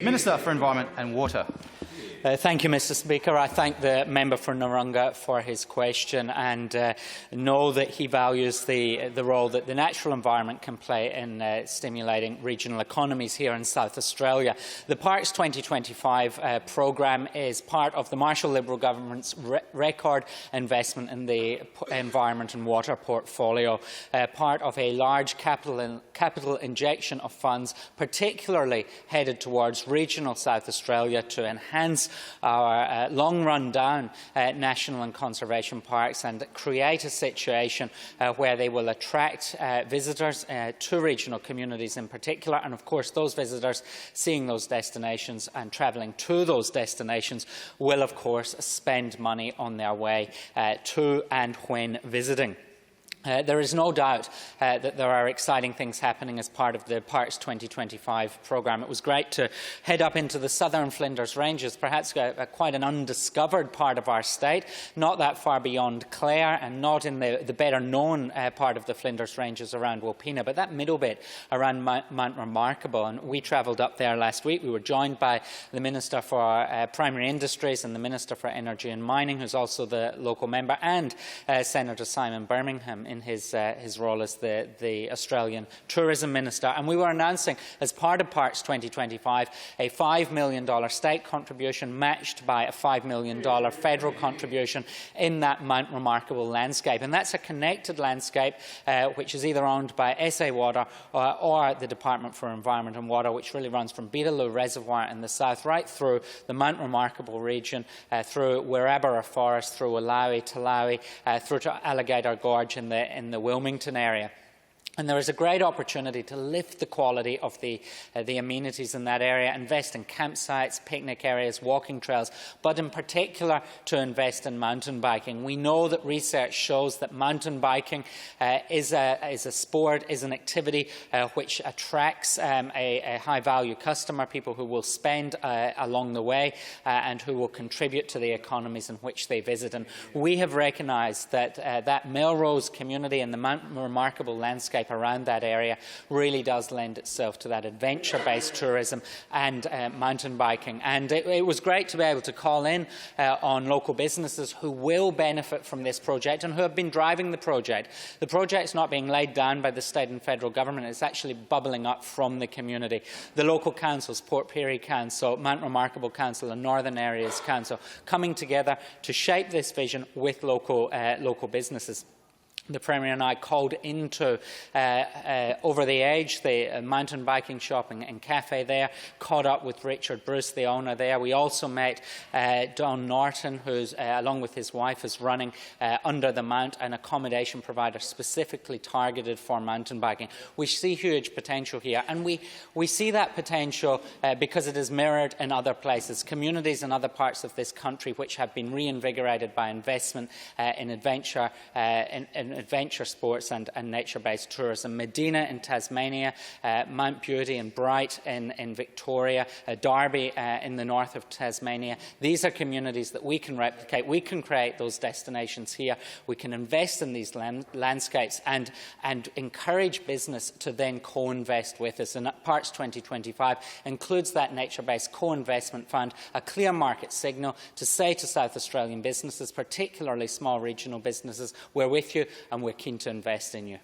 Minister for Environment and Water. Thank you, Mr Speaker. I thank the member for Narunga for his question and know that he values the role that the natural environment can play in stimulating regional economies here in South Australia. The Parks 2025 programme is part of the Marshall Liberal Government's record investment in the environment and water portfolio, part of a large capital injection of funds, particularly headed towards regional South Australia to enhance our long run down national and conservation parks and create a situation where they will attract visitors to regional communities in particular, and of course those visitors seeing those destinations and travelling to those destinations will of course spend money on their way to and when visiting. There is no doubt that there are exciting things happening as part of the Parks 2025 programme. It was great to head up into the southern Flinders Ranges, perhaps quite an undiscovered part of our state, not that far beyond Clare and not in the better known part of the Flinders Ranges around Wopina, but that middle bit around Mount Remarkable. And we travelled up there last week. We were joined by the Minister for Primary Industries and the Minister for Energy and Mining, who's also the local member, and Senator Simon Birmingham in his role as the Australian Tourism Minister. And we were announcing, as part of Parks 2025, a $5 million state contribution matched by a $5 million federal contribution in that Mount Remarkable landscape. And that's a connected landscape which is either owned by SA Water or the Department for Environment and Water, which really runs from Beetaloo Reservoir in the south right through the Mount Remarkable region, through Werribee Forest, through Wollawi, Talawi, through to Alligator Gorge in the Wilmington area. And there is a great opportunity to lift the quality of the amenities in that area, invest in campsites, picnic areas, walking trails, but in particular to invest in mountain biking. We know that research shows that mountain biking is a sport, is an activity which attracts a high-value customer, people who will spend along the way and who will contribute to the economies in which they visit. And we have recognised that that Melrose community and the Mount Remarkable landscape around that area really does lend itself to that adventure-based tourism and mountain biking. And it was great to be able to call in on local businesses who will benefit from this project and who have been driving the project. The project is not being laid down by the state and federal government, it's actually bubbling up from the community. The local councils, Port Pirie Council, Mount Remarkable Council and Northern Areas Council, coming together to shape this vision with local businesses. The Premier and I called into Over the Edge, the mountain biking shop and cafe there, caught up with Richard Bruce, the owner there. We also met Don Norton, who, along with his wife, is running Under the Mount, an accommodation provider specifically targeted for mountain biking. We see huge potential here, and we see that potential because it is mirrored in other places, communities in other parts of this country which have been reinvigorated by investment in adventure adventure sports and nature-based tourism. Medina in Tasmania, Mount Beauty and Bright in Victoria, Derby in the north of Tasmania. These are communities that we can replicate. We can create those destinations here. We can invest in these landscapes and encourage business to then co-invest with us. And Parks 2025 includes that nature-based co-investment fund, a clear market signal to say to South Australian businesses, particularly small regional businesses, we're with you and we're keen to invest in you.